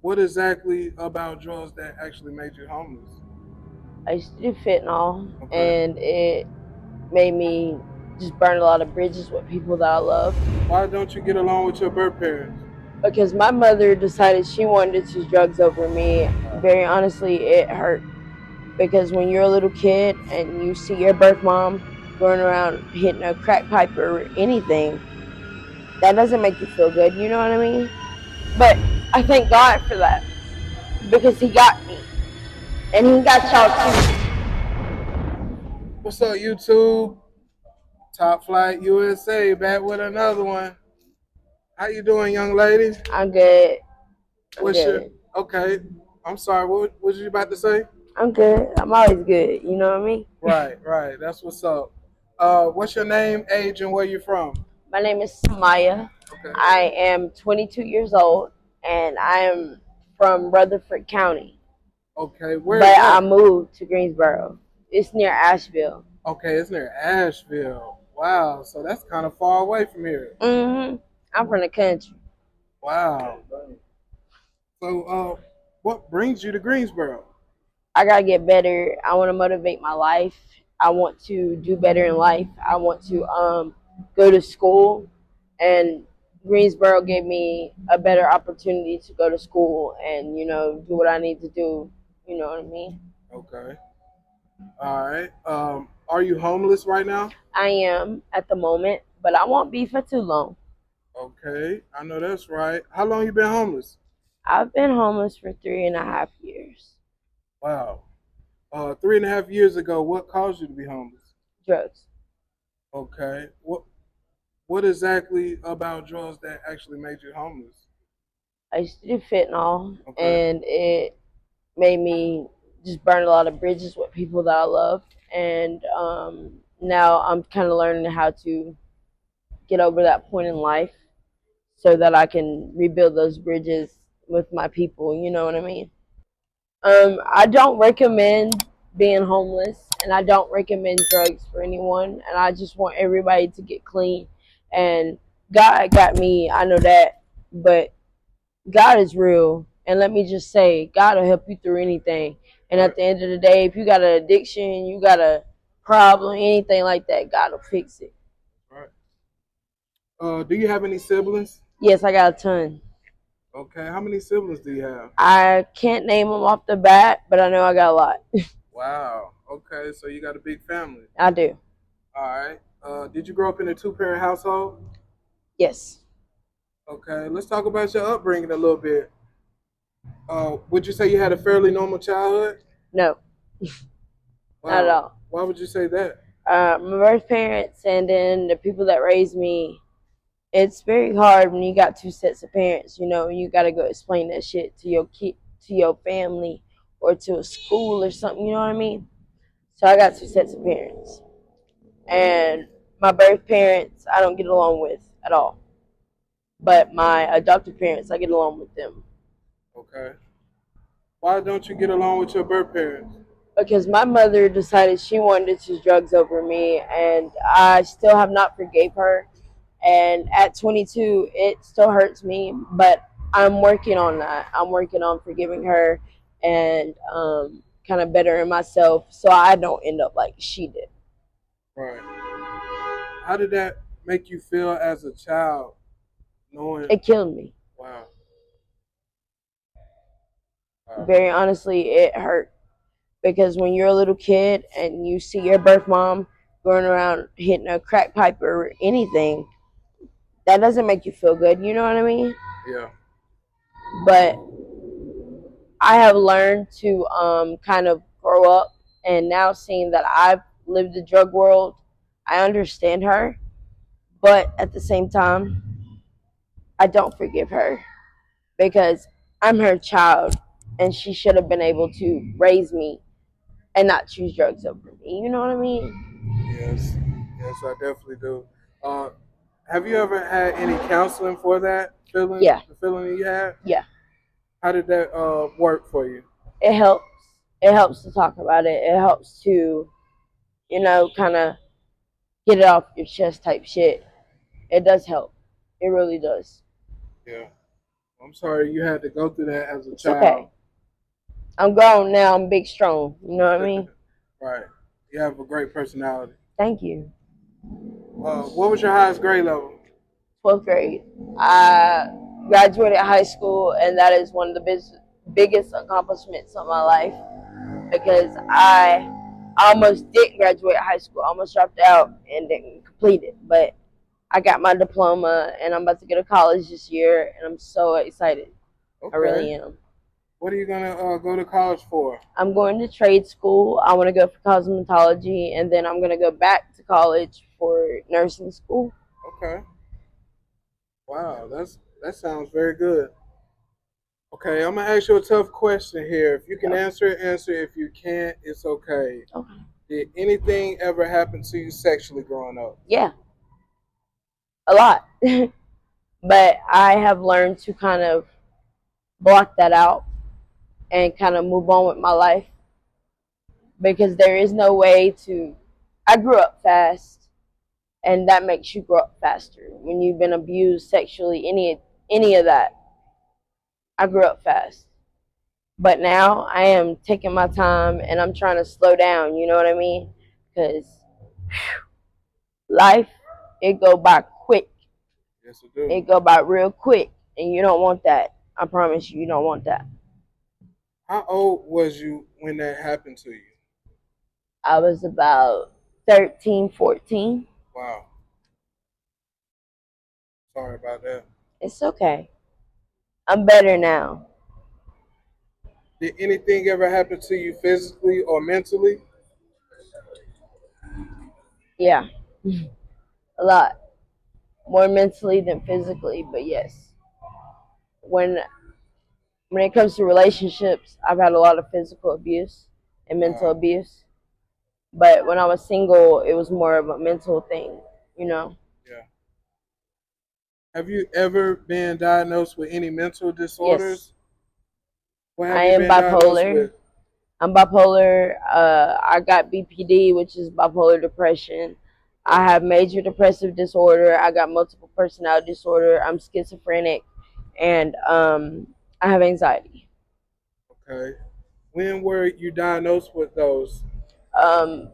What exactly about drugs that actually made you homeless? I used to do fentanyl, Okay. and it made me just burn a lot of bridges with people that I loved. Why don't you get along with your birth parents? Because my mother decided she wanted to choose drugs over me. Very honestly, it hurt. Because when you're a little kid and you see your birth mom going around hitting a crack pipe or anything, that doesn't make you feel good. You know what I mean? But I thank God for that because He got me and He got y'all too. What's up, YouTube? Top Flight USA back with another one. How you doing, young lady? I'm good. I'm What's your good. okay? I'm sorry. What was you about to say? I'm good. I'm always good. You know what I mean? Right, right. That's what's up. What's your name, age, and where you from? My name is Shamaya. Okay. I am 22 years old and I am from Rutherford County. Okay. Where is But I that? moved to Greensboro. It's near Asheville. Okay, it's near Asheville. Wow. So that's kind of far away from here. I'm from the country. Wow. So, what brings you to Greensboro? I gotta get better. I want to motivate my life. I want to do better in life. I want to go to school, and Greensboro gave me a better opportunity to go to school and do what I need to do. You know what I mean? Okay. All right. Are you homeless right now? I am at the moment, but I won't be for too long. Okay, I know that's right. How long you been homeless? I've been homeless for 3.5 years. Wow. 3.5 years ago, what caused you to be homeless? Drugs. Okay. What exactly about drugs that actually made you homeless? I used to do fentanyl, Okay. and it made me just burn a lot of bridges with people that I loved. And now I'm kind of learning how to get over that point in life so that I can rebuild those bridges with my people. You know what I mean? I don't recommend being homeless, and I don't recommend drugs for anyone. And I just want everybody to get clean. And God got me, I know that, but God is real. And let me just say, God will help you through anything. And Right. at the end of the day, if you got an addiction, you got a problem, anything like that, God will fix it. Right. Do you have any siblings? Yes, I got a ton. Okay. How many siblings do you have? I can't name them off the bat, but I know I got a lot. Wow. Okay. So you got a big family. I do. All right. Did you grow up in a two-parent household? Yes. Okay. Let's talk about your upbringing a little bit. Would you say you had a fairly normal childhood? No, not at Wow. all. Why would you say that? My birth parents and then the people that raised me, it's very hard when you got two sets of parents. You got to go explain that shit to your kid, to your family, or to a school or something. You know what I mean? So I got two sets of parents, and my birth parents I don't get along with at all. But my adopted parents, I get along with them Okay. Why don't you get along with your birth parents? because my mother decided she wanted to choose drugs over me, and I still have not forgave her. And at 22, it still hurts me, but I'm working on that. I'm working on forgiving her and kind of bettering myself so I don't end up like she did. Right. How did that make you feel as a child, knowing? It killed me. Wow. Wow. Very honestly, it hurt because when you're a little kid and you see your birth mom going around hitting a crack pipe or anything, that doesn't make you feel good. You know what I mean? Yeah. But I have learned to kind of grow up, and now seeing that I've lived the drug world, I understand her, but at the same time, I don't forgive her because I'm her child, and she should have been able to raise me and not choose drugs over me. You know what I mean? Yes. Yes, I definitely do. Uh, have you ever had any counseling for that feeling? Yeah, The feeling you had. yeah. How did that work for you? It helps. It helps to talk about it. It helps to, kind of get it off your chest type shit. It does help. It really does. Yeah. I'm sorry you had to go through that as a It's okay. child. I'm grown now. I'm big, strong. You know what I mean? Right. You have a great personality. Thank you. What was your highest grade level? 12th grade. I graduated high school, and that is one of the biggest accomplishments of my life because I almost didn't graduate high school. I almost dropped out and didn't complete it. But I got my diploma, and I'm about to go to college this year, and I'm so excited. I Okay. really am. What are you gonna go to college for? I'm going to trade school. I want to go for cosmetology, and then I'm going to go back to college for nursing school. Okay. Wow, that sounds very good. Okay, I'm gonna ask you a tough question here. If you can So, answer it, answer. If you can't, it's okay. okay. Did anything ever happen to you sexually growing up? Yeah, a lot. But I have learned to kind of block that out and kind of move on with my life because there is no way to. I grew up fast, and that makes you grow up faster when you've been abused sexually. Any of that, I grew up fast. But now I am taking my time and I'm trying to slow down. You know what I mean? Because life, it go by quick. Yes, I do. It go by real quick, and you don't want that. I promise you, you don't want that. How old was you when that happened to you? I was about 13, 14. Wow. Sorry about that. It's okay. I'm better now. Did anything ever happen to you physically or mentally? Yeah, a lot. More mentally than physically, but yes. When when it comes to relationships, I've had a lot of physical abuse and mental Wow. abuse. But when I was single, it was more of a mental thing, you know? Yeah. Have you ever been diagnosed with any mental Yes, disorders? What I have you am been diagnosed bipolar. with? I'm bipolar. I got BPD, which is bipolar depression. I Okay. have major depressive disorder. I got multiple personality disorder. I'm schizophrenic, and I have anxiety. Okay. When were you diagnosed with those? Um,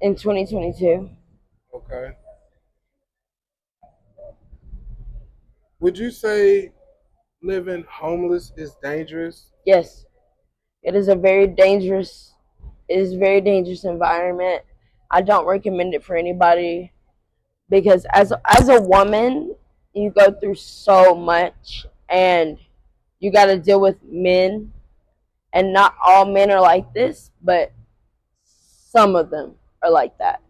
in 2022, Okay. Would you say living homeless is dangerous? yes, it is a very dangerous. It is a very dangerous environment. I don't recommend it for anybody because as a woman, you go through so much, and you got to deal with men, and not all men are like this, but some of them are like that,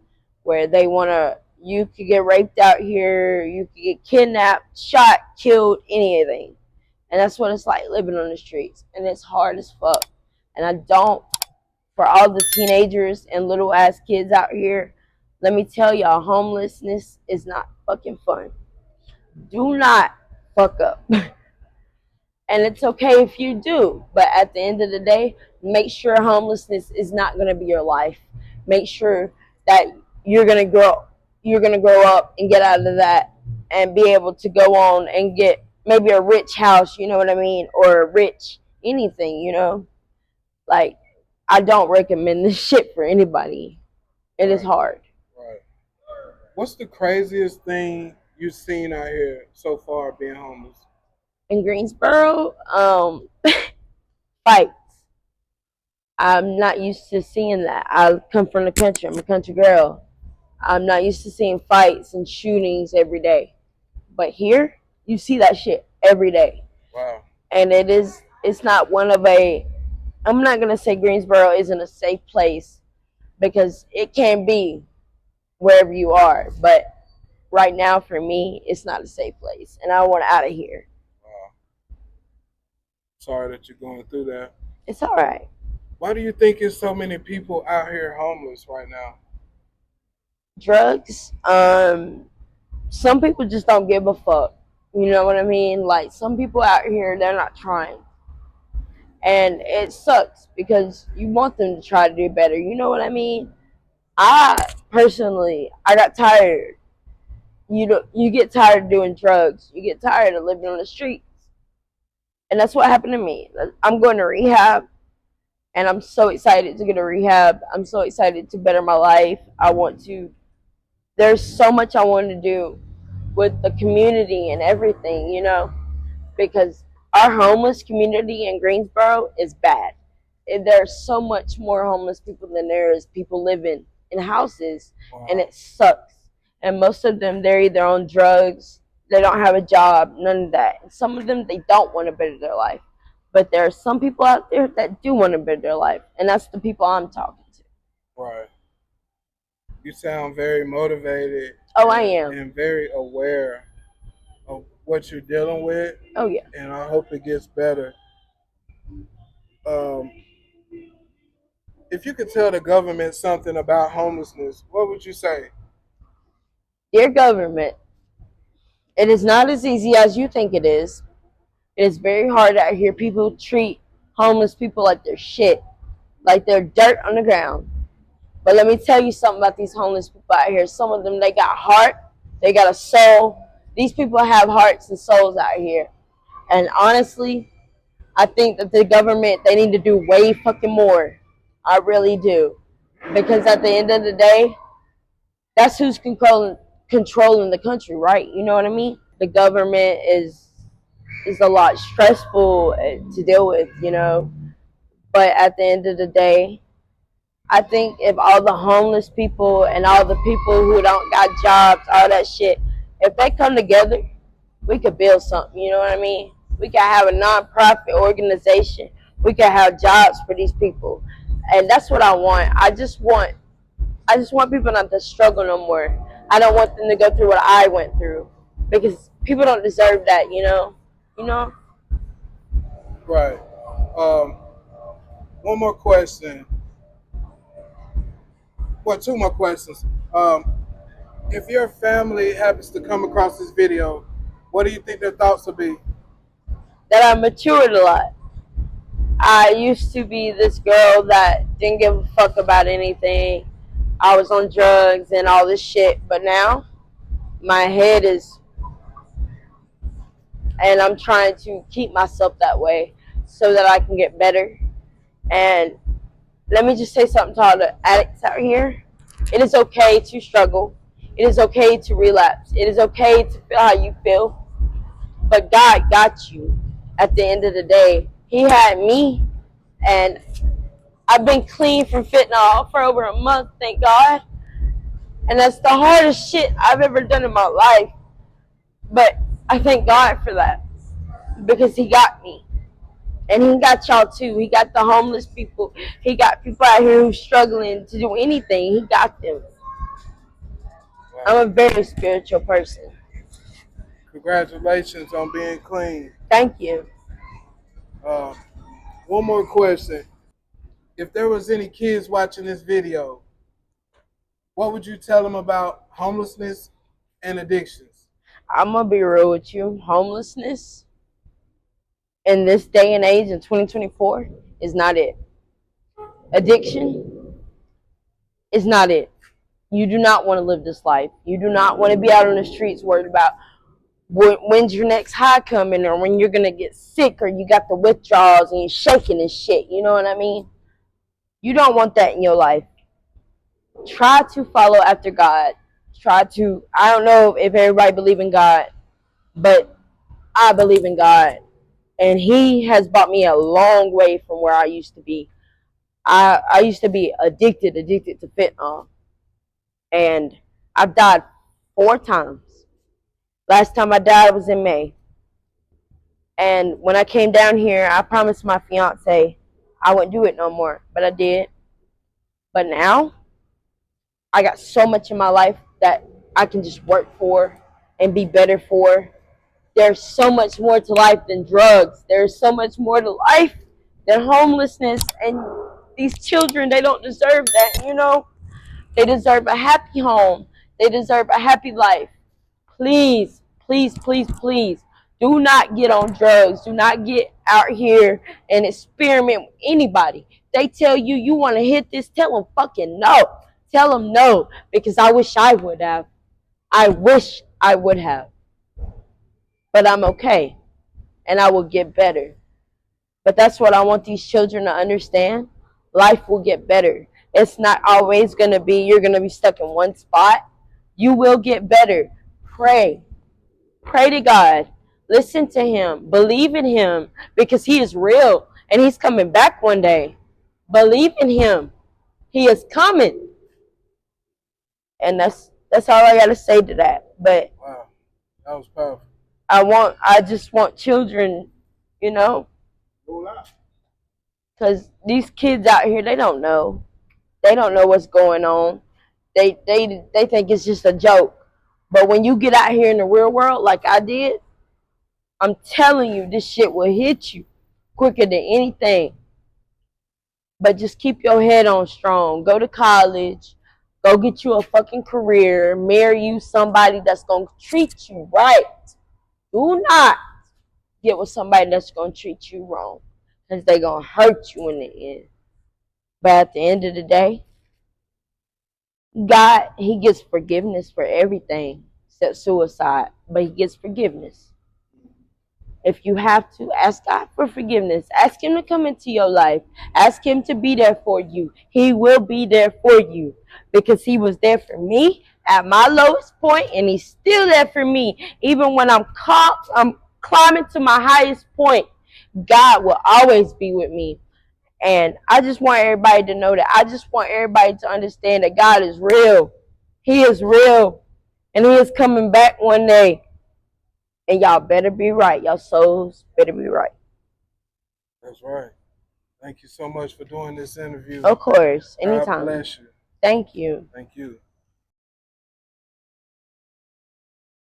where they want to. You could get raped out here. You could get kidnapped, shot, killed, anything, and that's what it's like living on the streets, and it's hard as fuck. And I don't, for all the teenagers and little ass kids out here, let me tell y'all, homelessness is not fucking fun. Do not fuck up. And it's okay if you do, but at the end of the day, make sure homelessness is not going to be your life. Make sure that you're going to grow up and get out of that and be able to go on and get maybe a rich house, you know what I mean, or a rich anything, you know. Like, I don't recommend this shit for anybody. It is Right. hard. Right. What's the craziest thing you've seen out here so far being homeless? In Greensboro, fights. I'm not used to seeing that. I come from the country. I'm a country girl. I'm not used to seeing fights and shootings every day. But here, you see that shit every day. Wow. And it's not one of a, I'm not going to say Greensboro isn't a safe place because it can be wherever you are. But right now, for me, it's not a safe place. And I want out of here. Wow. Sorry that you're going through that. It's all right. Why do you think there's so many people out here homeless right now? Drugs, some people just don't give a fuck. You know what I mean? Like, some people out here, they're not trying. And it sucks because you want them to try to do better. You know what I mean? I personally, I got tired. You know, you get tired of doing drugs. You get tired of living on the streets. And that's what happened to me. I'm going to rehab, and I'm so excited to go to rehab. I'm so excited to better my life. There's so much I want to do with the community and everything, because our homeless community in Greensboro is bad. There's so much more homeless people than there is people living in houses, and Wow. it sucks. And most of them, they're either on drugs, they don't have a job, none of that. And some of them, they don't want to better their life. But there are some people out there that do want to better their life, and that's the people I'm talking to. Right. You sound very motivated Oh, I am. and very aware of what you're dealing with, Oh, yeah. and I hope it gets better. Um, if you could tell the government something about homelessness, what would you say? Dear government, it is not as easy as you think it is. It is very hard out here. People treat homeless people like they're shit, like they're dirt on the ground. But let me tell you something about these homeless people out here. Some of them, they got heart, they got a soul. These people have hearts and souls out here. And honestly, I think that the government, they need to do way fucking more. I really do. Because at the end of the day, that's who's controlling the country, right? You know what I mean? The government is a lot stressful to deal with, But at the end of the day, I think if all the homeless people and all the people who don't got jobs, all that shit, if they come together, we could build something. You know what I mean? We could have a non-profit organization. We could have jobs for these people, and that's what I want. I just want people not to struggle no more. I don't want them to go through what I went through, because people don't deserve that. You know. Right. Um, one more question. Well, two more questions. If your family happens to come across this video, what do you think their thoughts will be? That I matured a lot. I used to be this girl that didn't give a fuck about anything. I was on drugs and all this shit, but now my head is, and I'm trying to keep myself that way so that I can get better. And let me just say something to all the addicts out here. It is okay to struggle. It is okay to relapse. It is okay to feel how you feel. But God got you at the end of the day. He had me, and I've been clean from fentanyl for over a month, thank God. And that's the hardest shit I've ever done in my life. But I thank God for that, because He got me. And He got y'all too. He got the homeless people. He got people out here who's struggling to do anything. He got them. Right. I'm a very spiritual person. Congratulations on being clean. Thank you. Uh, one more question. If there was any kids watching this video, what would you tell them about homelessness and addictions? I'm going to be real with you. Homelessness in this day and age in 2024 is not it. Addiction is not it. You do not want to live this life. You do not want to be out on the streets worried about when's your next high coming, or when you're going to get sick, or you got the withdrawals and you're shaking and shit. You know what I mean? You don't want that in your life. Try to follow after God. I don't know if everybody believe in God, but I believe in God. And He has brought me a long way from where I used to be. I used to be addicted to fentanyl. And I've died 4 times. Last time I died was in May. And when I came down here, I promised my fiance I wouldn't do it no more. But I did. But now, I got so much in my life that I can just work for and be better for. There's so much more to life than drugs. There's so much more to life than homelessness. And these children, they don't deserve that. They deserve a happy home. They deserve a happy life. Please, please, please, please, do not get on drugs. Do not get out here and experiment with anybody. They tell you you want to hit this, tell them fucking no. Tell them no, because I wish I would have. I wish I would have. But I'm okay, and I will get better. But that's what I want these children to understand. Life will get better. It's not always going to be you're going to be stuck in one spot. You will get better. Pray. Pray to God. Listen to Him. Believe in Him because He is real and He's coming back one day. Believe in Him. He is coming. And that's all I got to say to that. But Wow, that was powerful. I just want children, you know, because these kids out here, they don't know. They don't know what's going on. They think it's just a joke. But when you get out here in the real world, like I did, I'm telling you, this shit will hit you quicker than anything. But just keep your head on strong. Go to college. Go get you a fucking career. Marry you somebody that's gonna treat you right. Do not get with somebody that's gonna treat you wrong, because they gonna hurt you in the end. But at the end of the day, God, He gets forgiveness for everything except suicide, but He gets forgiveness. If you have to, ask God for forgiveness. Ask Him to come into your life. Ask Him to be there for you. He will be there for you because He was there for me at my lowest point, and He's still there for me. Even when I'm climbing to my highest point, God will always be with me. And I just want everybody to know that. I just want everybody to understand that God is real. He is real. And He is coming back one day. And y'all better be right. Y'all souls better be right. That's right. Thank you so much for doing this interview. Of course. God Anytime. bless you. Thank you. Thank you.